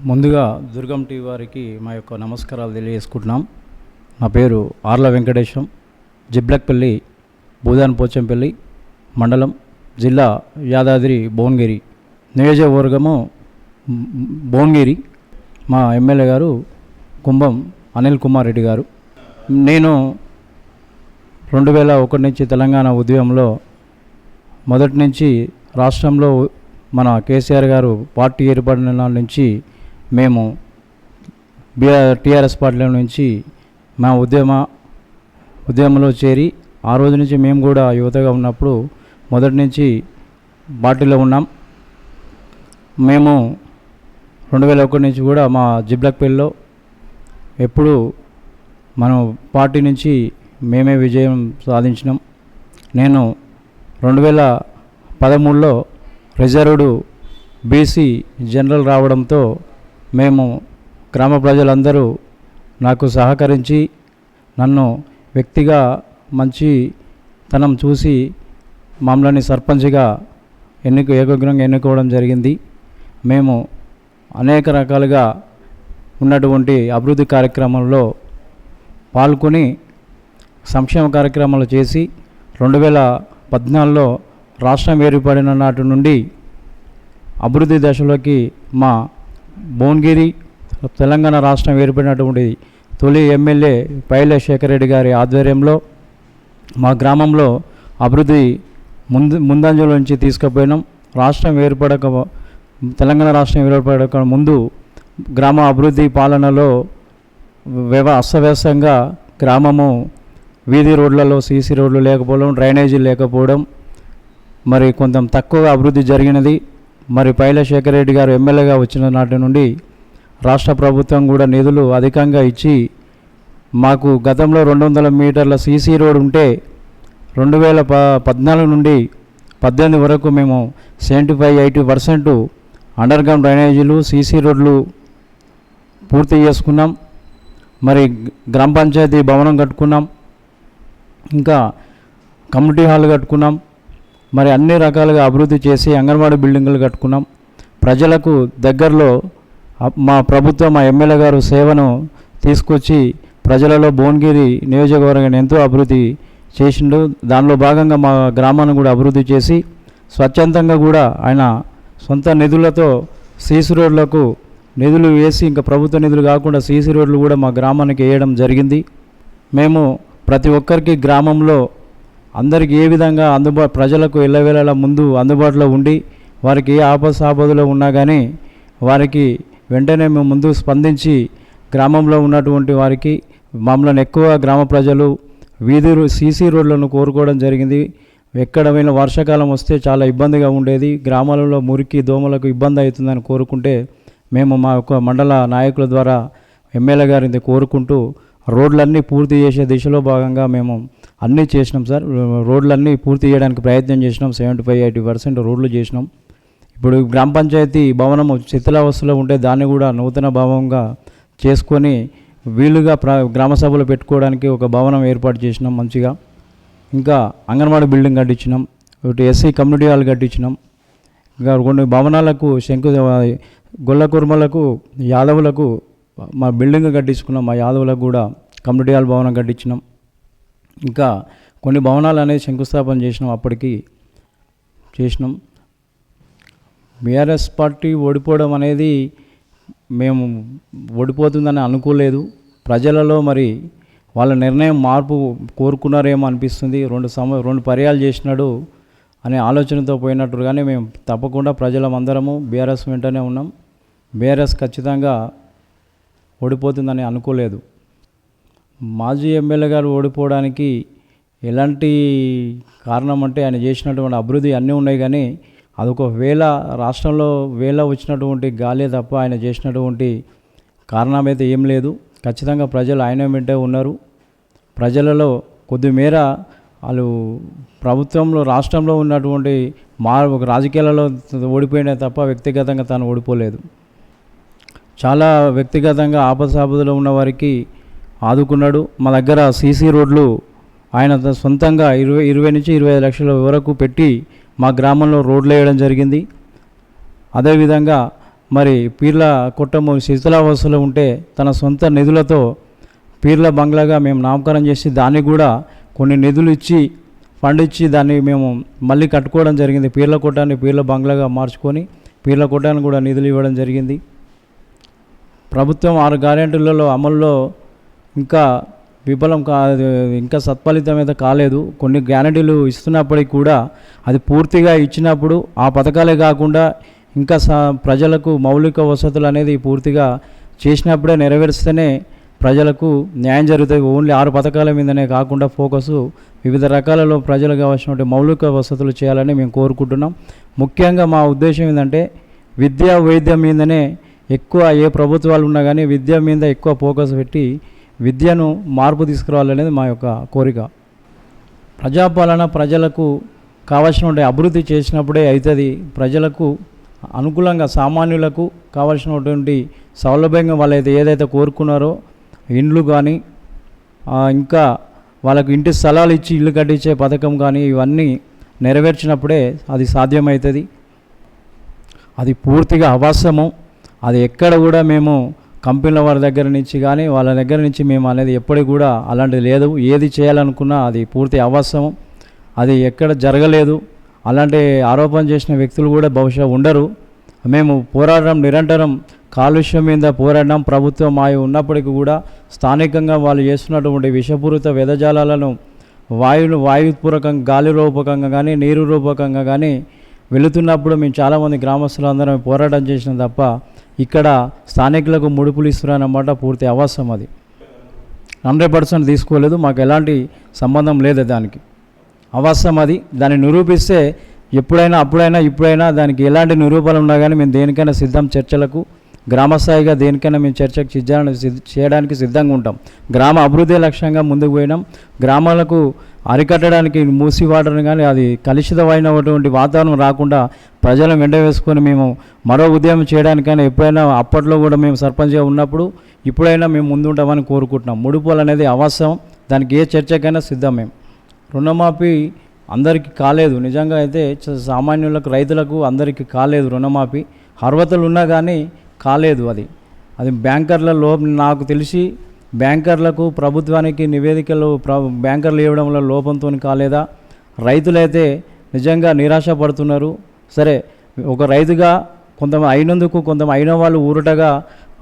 ముందుగా దుర్గం టీవీ వారికి మా యొక్క నమస్కారాలు తెలియజేసుకుంటున్నాం. నా పేరు ఆర్ల వెంకటేశం, జిబ్లక్పల్లి, భూదాన్ పోచంపల్లి మండలం, జిల్లా యాదాద్రి భువనగిరి, నియోజకవర్గము భువనగిరి. మా ఎమ్మెల్యే గారు కుంభం అనిల్ కుమార్ రెడ్డి గారు. నేను 2001 నుంచి తెలంగాణ ఉద్యమంలో మొదటి నుంచి రాష్ట్రంలో మన కేసీఆర్ గారు పార్టీ ఏర్పడిన నాటి నుంచి మేము టీఆర్ఎస్ పార్టీల నుంచి మా ఉద్యమంలో చేరి ఆ రోజు నుంచి మేము కూడా యువతగా ఉన్నప్పుడు మొదటి నుంచి పార్టీలో ఉన్నాం. మేము 2001 నుంచి కూడా మా జిబ్లక్పల్లిలో ఎప్పుడు మనం పార్టీ నుంచి మేమే విజయం సాధించినాం. నేను 2013లో రిజర్వ్డ్ బీసీ జనరల్ రావడంతో మేము గ్రామ ప్రజలందరూ నాకు సహకరించి నన్ను వ్యక్తిగా మంచితనం చూసి మమ్మల్ని సర్పంచ్గా ఏకగ్రంగా ఎన్నుకోవడం జరిగింది. మేము అనేక రకాలుగా ఉన్నటువంటి అభివృద్ధి కార్యక్రమంలో పాల్గొని సంక్షేమ కార్యక్రమాలు చేసి 2014లో రాష్ట్రం ఏర్పడిన నాటి నుండి అభివృద్ధి దశలోకి మా భువనగిరి తెలంగాణ రాష్ట్రం ఏర్పడినటువంటి తొలి ఎమ్మెల్యే పైల శేఖర్ రెడ్డి గారి ఆధ్వర్యంలో మా గ్రామంలో అభివృద్ధి ముందంజలో నుంచి తీసుకుపోయినాం. తెలంగాణ రాష్ట్రం ఏర్పడక ముందు గ్రామ అభివృద్ధి పాలనలో అస్తవ్యస్తంగా గ్రామము వీధి రోడ్లలో సీసీ రోడ్లు లేకపోవడం, డ్రైనేజీ లేకపోవడం, మరి కొంచెం తక్కువగా అభివృద్ధి జరిగినది. మరి పైల శేఖర్ రెడ్డి గారు ఎమ్మెల్యేగా వచ్చిన నాటి నుండి రాష్ట్ర ప్రభుత్వం కూడా నిధులు అధికంగా ఇచ్చి మాకు గతంలో 200 మీటర్ల సీసీ రోడ్ ఉంటే 2014 నుండి 18 వరకు మేము 75-80% అండర్ గ్రౌండ్ డ్రైనేజీలు, సీసీ రోడ్లు పూర్తి చేసుకున్నాం. మరి గ్రామ పంచాయతీ భవనం కట్టుకున్నాం, ఇంకా కమ్యూనిటీ హాల్ కట్టుకున్నాం. మరి అన్ని రకాలుగా అభివృద్ధి చేసి అంగన్వాడీ బిల్డింగులు కట్టుకున్నాం. ప్రజలకు దగ్గరలో మా ప్రభుత్వం, మా ఎమ్మెల్యే గారు సేవను తీసుకొచ్చి ప్రజలలో భువనగిరి నియోజకవర్గాన్ని ఎంతో అభివృద్ధి చేసిండు. దానిలో భాగంగా మా గ్రామాన్ని కూడా అభివృద్ధి చేసి స్వచ్ఛందంగా కూడా ఆయన సొంత నిధులతో సీసీ రోడ్లకు నిధులు వేసి, ఇంకా ప్రభుత్వ నిధులు కాకుండా సీసీ రోడ్లు కూడా మా గ్రామానికి వేయడం జరిగింది. మేము ప్రతి ఒక్కరికి గ్రామంలో అందరికీ ఏ విధంగా ప్రజలకు ఎల్లవేళలా ముందు అందుబాటులో ఉండి వారికి ఏ ఆపదలో ఉన్నా కానీ వారికి వెంటనే మేము ముందు స్పందించి గ్రామంలో ఉన్నటువంటి వారికి మమ్మల్ని ఎక్కువ గ్రామ ప్రజలు సీసీ రోడ్లను కోరుకోవడం జరిగింది. ఎక్కడైనా వర్షాకాలం వస్తే చాలా ఇబ్బందిగా ఉండేది, గ్రామాలలో మురికి దోమలకు ఇబ్బంది అవుతుందని కోరుకుంటే మేము మా యొక్క మండల నాయకుల ద్వారా ఎమ్మెల్యే గారిని కోరుకుంటూ రోడ్లన్నీ పూర్తి చేసే దిశలో భాగంగా మేము అన్నీ చేసినాం సార్. రోడ్లన్నీ పూర్తి చేయడానికి ప్రయత్నం చేసినాం. 75-80% రోడ్లు చేసినాం. ఇప్పుడు గ్రామ పంచాయతీ భవనము శిథిలావస్థలో ఉంటే దాన్ని కూడా నూతన భవనంగా చేసుకొని వీలుగా గ్రామ సభలు పెట్టుకోవడానికి ఒక భవనం ఏర్పాటు చేసినాం మంచిగా. ఇంకా అంగన్వాడీ బిల్డింగ్ కట్టించినాం, ఒకటి ఎస్సీ కమ్యూనిటీ హాల్ కట్టించినాం. ఇంకా కొన్ని భవనాలకు గొల్ల కుర్మలకు, యాదవులకు మా బిల్డింగ్ కట్టించుకున్నాం. మా యాదవులకు కూడా కమ్యూనిటీ హాల్ భవనం కట్టించినాం. ఇంకా కొన్ని భవనాలు అనేది శంకుస్థాపన చేసినాం. అప్పటికి చేసినాం. బీఆర్ఎస్ పార్టీ ఓడిపోవడం అనేది మేము ఓడిపోతుందని అనుకోలేదు. ప్రజలలో మరి వాళ్ళ నిర్ణయం మార్పు కోరుకున్నారేమో అనిపిస్తుంది. 2 పర్యాలు చేసినాడు అనే ఆలోచనతో పోయినట్టు, కానీ మేము తప్పకుండా ప్రజలమందరము బీఆర్ఎస్ వెంటనే ఉన్నాం. బీఆర్ఎస్ ఖచ్చితంగా ఓడిపోతుందని అనుకోలేదు. మాజీ ఎమ్మెల్యే గారు ఓడిపోవడానికి ఎలాంటి కారణం అంటే ఆయన చేసినటువంటి అభివృద్ధి అన్నీ ఉన్నాయి, కానీ అదొక రాష్ట్రంలో వచ్చినటువంటి గాలే తప్ప ఆయన చేసినటువంటి కారణం అయితే ఏం లేదు. ఖచ్చితంగా ప్రజలు ఆయన వెంటే ఉన్నారు. ప్రజలలో కొద్దిమేర వాళ్ళు ప్రభుత్వంలో రాష్ట్రంలో ఉన్నటువంటి రాజకీయాలలో ఓడిపోయినా తప్ప వ్యక్తిగతంగా తాను ఓడిపోలేదు. చాలా వ్యక్తిగతంగా ఆపదలో ఉన్న వారికి ఆదుకున్నాడు. మా దగ్గర సీసీ రోడ్లు ఆయన సొంతంగా 20 నుంచి 25 లక్షల వరకు పెట్టి మా గ్రామంలో రోడ్లు వేయడం జరిగింది. అదేవిధంగా మరి పీర్ల కొట్టము శిథిలావస్థలో ఉంటే తన సొంత నిధులతో పీర్ల బంగ్లాగా మేము నామకరణం చేసి దాన్ని కూడా కొన్ని నిధులు ఇచ్చి ఫండ్ ఇచ్చి దాన్ని మేము మళ్ళీ కట్టుకోవడం జరిగింది. పీర్ల కొట్టాన్ని పీర్ల బంగ్లాగా మార్చుకొని పీర్ల కొట్టాన్ని కూడా నిధులు ఇవ్వడం జరిగింది. ప్రభుత్వం 6 గ్యారెంటీలలో అమల్లో ఇంకా విఫలం ఇంకా సత్ఫలితం అయితే కాలేదు. కొన్ని గ్యారెంటీలు ఇస్తున్నప్పటికీ కూడా అది పూర్తిగా ఇచ్చినప్పుడు ఆ పథకాలే కాకుండా ఇంకా ప్రజలకు మౌలిక వసతులు అనేది పూర్తిగా చేసినప్పుడే నెరవేర్స్తేనే ప్రజలకు న్యాయం జరుగుతుంది. ఓన్లీ 6 పథకాల మీదనే కాకుండా ఫోకసు వివిధ రకాలలో ప్రజలకు కావాల్సిన మౌలిక వసతులు చేయాలని మేము కోరుకుంటున్నాం. ముఖ్యంగా మా ఉద్దేశం ఏంటంటే విద్యా వైద్యం మీదనే ఎక్కువ ఏ ప్రభుత్వాలు ఉన్నా కానీ విద్య మీద ఎక్కువ ఫోకస్ పెట్టి విద్యను మార్పు తీసుకురావాలనేది మా యొక్క కోరిక. ప్రజాపాలన ప్రజలకు కావాల్సిన అభివృద్ధి చేసినప్పుడే అవుతుంది. ప్రజలకు అనుకూలంగా సామాన్యులకు కావాల్సినటువంటి సౌలభ్యంగా వాళ్ళైతే ఏదైతే కోరుకున్నారో ఇండ్లు కానీ ఇంకా వాళ్ళకు ఇంటి స్థలాలు ఇచ్చి ఇల్లు కట్టించే పథకం కానీ ఇవన్నీ నెరవేర్చినప్పుడే అది సాధ్యమవుతుంది. అది పూర్తిగా అవాస్తవము. అది ఎక్కడ కూడా మేము కంపెనీల వారి దగ్గర నుంచి కానీ వాళ్ళ దగ్గర నుంచి మేము అనేది ఎప్పటికి కూడా అలాంటిది లేదు. ఏది చేయాలనుకున్నా అది పూర్తి అవాస్తవం. అది ఎక్కడ జరగలేదు. అలాంటి ఆరోపణ చేసిన వ్యక్తులు కూడా బహుశా ఉండరు. మేము పోరాడడం నిరంతరం కాలుష్యం మీద పోరాడడం ప్రభుత్వం మాయ ఉన్నప్పటికీ కూడా స్థానికంగా వాళ్ళు చేస్తున్నటువంటి విషపూరిత వెదజాలాలను వాయుపూర్వకంగా గాలి రూపకంగా కానీ నీరు రూపకంగా కానీ వెళుతున్నప్పుడు మేము చాలామంది గ్రామస్తులందరం పోరాటం చేసినాం తప్ప ఇక్కడ స్థానికులకు ముడుపులు ఇస్తున్నారన్నమాట పూర్తి అవాస్తవం. అది 100% తీసుకోలేదు. మాకు ఎలాంటి సంబంధం లేదు దానికి. అవాస్తవం అది. దాన్ని నిరూపిస్తే ఎప్పుడైనా అప్పుడైనా ఇప్పుడైనా దానికి ఎలాంటి నిరూపణలు ఉన్నా కానీ మేము దేనికైనా సిద్ధం. చర్చలకు గ్రామస్థాయిగా దేనికైనా మేము చర్చకు చేయడానికి సిద్ధంగా ఉంటాం. గ్రామ అభివృద్ధి లక్ష్యంగా ముందుకు పోయినాం. గ్రామాలకు అరికట్టడానికి మూసి వాటర్ని కానీ అది కలుషితమైనటువంటి వాతావరణం రాకుండా ప్రజలను వెంట వేసుకొని మేము మరో ఉద్యమం చేయడానికైనా ఎప్పుడైనా అప్పట్లో కూడా మేము సర్పంచ్గా ఉన్నప్పుడు ఇప్పుడైనా మేము ముందుంటామని కోరుకుంటున్నాం. ముడుపులు అనేది అవాస్తవం. దానికి ఏ చర్చకైనా సిద్ధం. మేము రుణమాఫీ అందరికీ కాలేదు. నిజంగా అయితే సామాన్యులకు రైతులకు అందరికీ కాలేదు రుణమాఫీ. అర్హతలు ఉన్నా కానీ కాలేదు. అది బ్యాంకర్లలో నాకు తెలిసి బ్యాంకర్లకు ప్రభుత్వానికి నివేదికలు బ్యాంకర్లు ఇవ్వడంలో లోపంతో కాలేదా? రైతులైతే నిజంగా నిరాశపడుతున్నారు. సరే, ఒక రైతుగా కొంతమంది అయినందుకు కొంతమంది అయిన వాళ్ళు ఊరటగా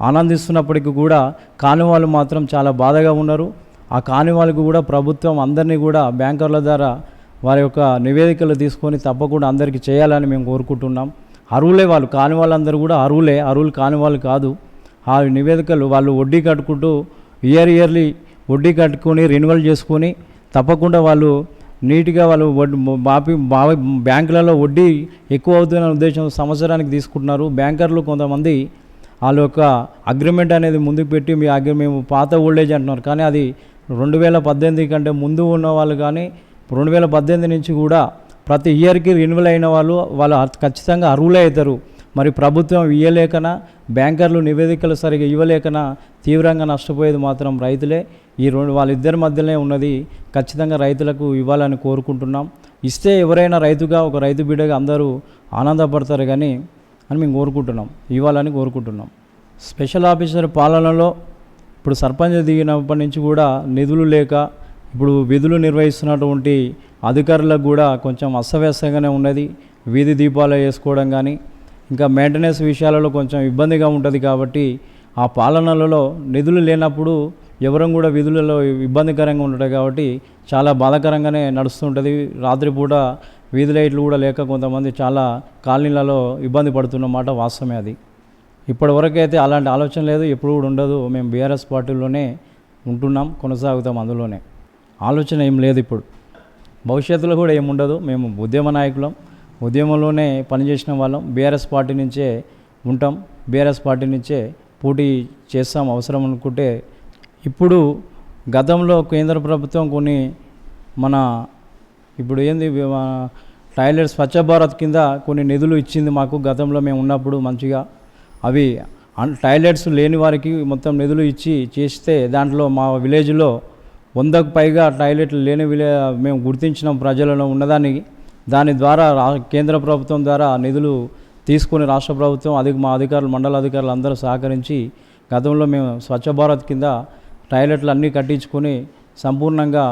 ఆనందిస్తున్నప్పటికీ కూడా కాని వాళ్ళు మాత్రం చాలా బాధగా ఉన్నారు. ఆ కాని వాళ్ళకు కూడా ప్రభుత్వం అందరినీ కూడా బ్యాంకర్ల ద్వారా వారి యొక్క నివేదికలు తీసుకొని తప్పకుండా అందరికీ చేయాలని మేము కోరుకుంటున్నాం. అర్హులే వాళ్ళు, కాని వాళ్ళందరూ కూడా అర్హులు కాని వాళ్ళు కాదు. ఆ నివేదికలు వాళ్ళు వడ్డీ కట్టుకుంటూ ఇయర్లీ వడ్డీ కట్టుకొని రెన్యువల్ చేసుకొని తప్పకుండా వాళ్ళు నీట్గా వాళ్ళు బ్యాంకులలో వడ్డీ ఎక్కువ అవుతున్న ఉద్దేశం సంవత్సరానికి తీసుకుంటున్నారు. బ్యాంకర్లు కొంతమంది వాళ్ళ యొక్క అగ్రిమెంట్ అనేది ముందుకు పెట్టి మేము పాత ఓల్డేజ్ అంటున్నారు. కానీ అది 2018 కంటే ముందు ఉన్న వాళ్ళు కానీ 2018 నుంచి కూడా ప్రతి ఇయర్కి రెన్యువల్ అయిన వాళ్ళు ఖచ్చితంగా అర్హులే అవుతారు. మరి ప్రభుత్వం ఇవ్వలేకనా, బ్యాంకర్లు నివేదికలు సరిగా ఇవ్వలేకనా తీవ్రంగా నష్టపోయేది మాత్రం రైతులే. వాళ్ళిద్దరి మధ్యలోనే ఉన్నది. ఖచ్చితంగా రైతులకు ఇవ్వాలని కోరుకుంటున్నాం. ఇస్తే ఎవరైనా రైతుగా ఒక రైతు బిడ్డగా అందరూ ఆనందపడతారు కానీ అని మేము కోరుకుంటున్నాం, ఇవ్వాలని కోరుకుంటున్నాం. స్పెషల్ ఆఫీసర్ పాలనలో ఇప్పుడు సర్పంచ్ దిగినప్పటి నుంచి కూడా నిధులు లేక ఇప్పుడు విధులు నిర్వహిస్తున్నటువంటి అధికారులకు కూడా కొంచెం అస్తవ్యస్తంగానే ఉన్నది. వీధి దీపాలు వేసుకోవడం కానీ ఇంకా మెయింటెనెన్స్ విషయాలలో కొంచెం ఇబ్బందిగా ఉంటుంది. కాబట్టి ఆ పాలనలలో నిధులు లేనప్పుడు ఎవరం కూడా విధులలో ఇబ్బందికరంగా ఉంటుంది. కాబట్టి చాలా బాధాకరంగానే నడుస్తుంటుంది. రాత్రిపూట వీధి లైట్లు కూడా లేక కొంతమంది చాలా కాలనీలలో ఇబ్బంది పడుతున్నమాట వాస్తవమే. అది ఇప్పటివరకైతే అలాంటి ఆలోచన లేదు, ఎప్పుడు కూడా ఉండదు. మేము బీఆర్ఎస్ పార్టీలోనే ఉంటున్నాం, కొనసాగుతాం. అందులోనే ఆలోచన ఏం లేదు. ఇప్పుడు భవిష్యత్తులో కూడా ఏముండదు. మేము ఉద్యమ నాయకులం, ఉద్యమంలోనే పనిచేసిన వాళ్ళం. బీఆర్ఎస్ పార్టీ నుంచే ఉంటాం, బీఆర్ఎస్ పార్టీ నుంచే పోటీ చేస్తాం అవసరం అనుకుంటే. ఇప్పుడు గతంలో కేంద్ర ప్రభుత్వం కొన్ని ఇప్పుడు టాయిలెట్ స్వచ్ఛ భారత్ కింద కొన్ని నిధులు ఇచ్చింది మాకు. గతంలో మేము ఉన్నప్పుడు మంచిగా అవి టాయిలెట్స్ లేని వారికి మొత్తం నిధులు ఇచ్చి చేస్తే దాంట్లో మా విలేజ్లో 100కు పైగా టాయిలెట్లు లేని మేము గుర్తించిన ప్రజలలో ఉన్నదాన్ని. దాని ద్వారా కేంద్ర ప్రభుత్వం ద్వారా నిధులు తీసుకొని రాష్ట్ర ప్రభుత్వం మా అధికారులు మండల అధికారులు అందరూ సహకరించి గతంలో మేము స్వచ్ఛ భారత్ కింద టాయిలెట్లు అన్నీ కట్టించుకొని సంపూర్ణంగా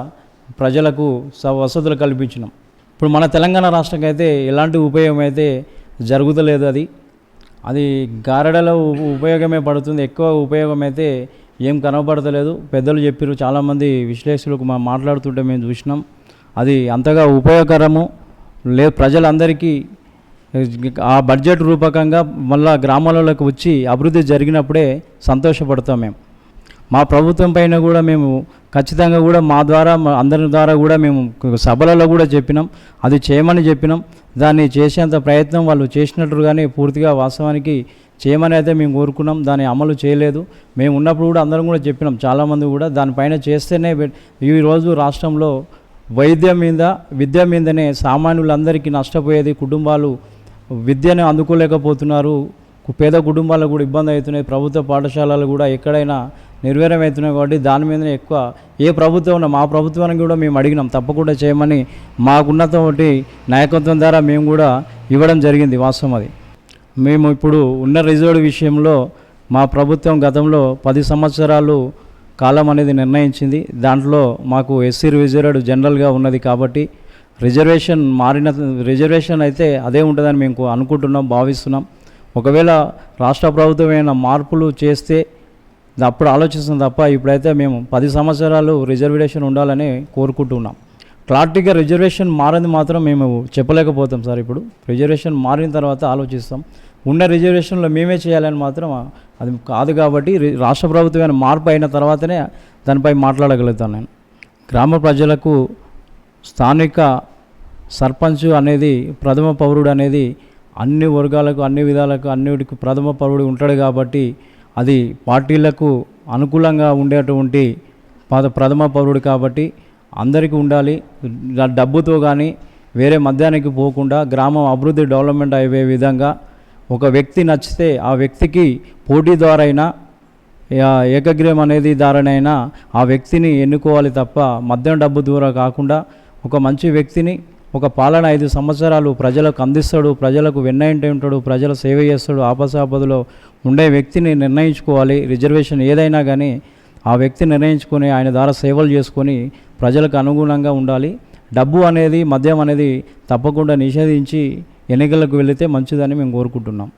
ప్రజలకు వసతులు కల్పించినాం. ఇప్పుడు మన తెలంగాణ రాష్ట్రంకి అయితే ఎలాంటి ఉపయోగం అయితే జరుగుతలేదు. అది గారెడల ఉపయోగమే పడుతుంది, ఎక్కువ ఉపయోగం అయితే ఏం కనబడతలేదు. పెద్దలు చెప్పారు, చాలామంది విశ్లేషకులకు మాట్లాడుతుంటే మేము చూసినాం. అది అంతగా ఉపయోగకరము లేదు. ప్రజలందరికీ ఆ బడ్జెట్ రూపకంగా మళ్ళా గ్రామాలలోకి వచ్చి అభివృద్ధి జరిగినప్పుడే సంతోషపడతాం. మా ప్రభుత్వం పైన కూడా మేము ఖచ్చితంగా కూడా మా ద్వారా అందరి ద్వారా కూడా మేము సభలలో కూడా చెప్పినాం, అది చేయమని చెప్పినాం. దాన్ని చేసేంత ప్రయత్నం వాళ్ళు చేసినట్టుగానే పూర్తిగా వాస్తవానికి చేయమని అయితే మేము కోరుకున్నాం. దాన్ని అమలు చేయలేదు. మేము ఉన్నప్పుడు కూడా అందరం కూడా చెప్పినాం, చాలామంది కూడా దానిపైన చేస్తేనే. ఈరోజు రాష్ట్రంలో వైద్యం మీద విద్య మీదనే సామాన్యులందరికీ నష్టపోయేది. కుటుంబాలు విద్యను అందుకోలేకపోతున్నారు. పేద కుటుంబాలకు కూడా ఇబ్బంది అవుతున్నాయి. ప్రభుత్వ పాఠశాలలు కూడా ఎక్కడైనా నిర్వీర్యం అవుతున్నాయి. కాబట్టి దాని మీదనే ఎక్కువ ఏ ప్రభుత్వం ఉన్నా మా ప్రభుత్వానికి కూడా మేము అడిగినాం, తప్పకుండా చేయమని మాకున్నటువంటి నాయకత్వం ద్వారా మేము కూడా ఇవ్వడం జరిగింది. వాస్తవం అది. మేము ఇప్పుడు ఉన్న రిజర్వ్ విషయంలో మా ప్రభుత్వం గతంలో 10 సంవత్సరాలు కాలం అనేది నిర్ణయించింది. దాంట్లో మాకు ఎస్సీ రిజర్వ్డ్ జనరల్గా ఉన్నది కాబట్టి రిజర్వేషన్ అయితే అదే ఉంటుందని మేము అనుకుంటున్నాం, భావిస్తున్నాం. ఒకవేళ రాష్ట్ర ప్రభుత్వం ఏమైనా మార్పులు చేస్తే అప్పుడు ఆలోచిస్తాం తప్ప ఇప్పుడైతే మేము 10 సంవత్సరాలు రిజర్వేషన్ ఉండాలని కోరుకుంటున్నాం. క్లారిటీగా రిజర్వేషన్ మారింది మాత్రం మేము చెప్పలేకపోతాం సార్. ఇప్పుడు రిజర్వేషన్ మారిన తర్వాత ఆలోచిస్తాం. ఉన్న రిజర్వేషన్లో మేమే చేయాలని మాత్రం అది కాదు. కాబట్టి రాష్ట్ర ప్రభుత్వమైన మార్పు అయిన తర్వాతనే దానిపై మాట్లాడగలుగుతాను నేను. గ్రామ ప్రజలకు స్థానిక సర్పంచ్ అనేది ప్రథమ పౌరుడు అనేది అన్ని వర్గాలకు అన్ని విధాలకు అన్నిటికి ప్రథమ పౌరుడు ఉంటాడు. కాబట్టి అది పార్టీలకు అనుకూలంగా ఉండేటువంటి ప్రథమ పౌరుడు కాబట్టి అందరికీ ఉండాలి. డబ్బుతో కానీ వేరే మధ్యానికి పోకుండా గ్రామం అభివృద్ధి డెవలప్మెంట్ అయ్యే విధంగా ఒక వ్యక్తి నచ్చితే ఆ వ్యక్తికి పోటీ ద్వారా అయినా ఏకగ్రీవం అనేది ద్వారానైనా ఆ వ్యక్తిని ఎన్నుకోవాలి తప్ప మద్యం డబ్బు ద్వారా కాకుండా ఒక మంచి వ్యక్తిని ఒక పాలన 5 సంవత్సరాలు ప్రజలకు అందిస్తాడు, ప్రజలకు వెన్నయంటే ఉంటాడు, ప్రజల సేవ చేస్తాడు, ఆపసాపదలో ఉండే వ్యక్తిని నిర్ణయించుకోవాలి. రిజర్వేషన్ ఏదైనా కానీ ఆ వ్యక్తి నిర్ణయించుకొని ఆయన ద్వారా సేవలు చేసుకొని ప్రజలకు అనుగుణంగా ఉండాలి. డబ్బు అనేది మద్యం అనేది తప్పకుండా నిషేధించి ఎన్నికలకు వెళితే మంచిదని మేము కోరుకుంటున్నాం.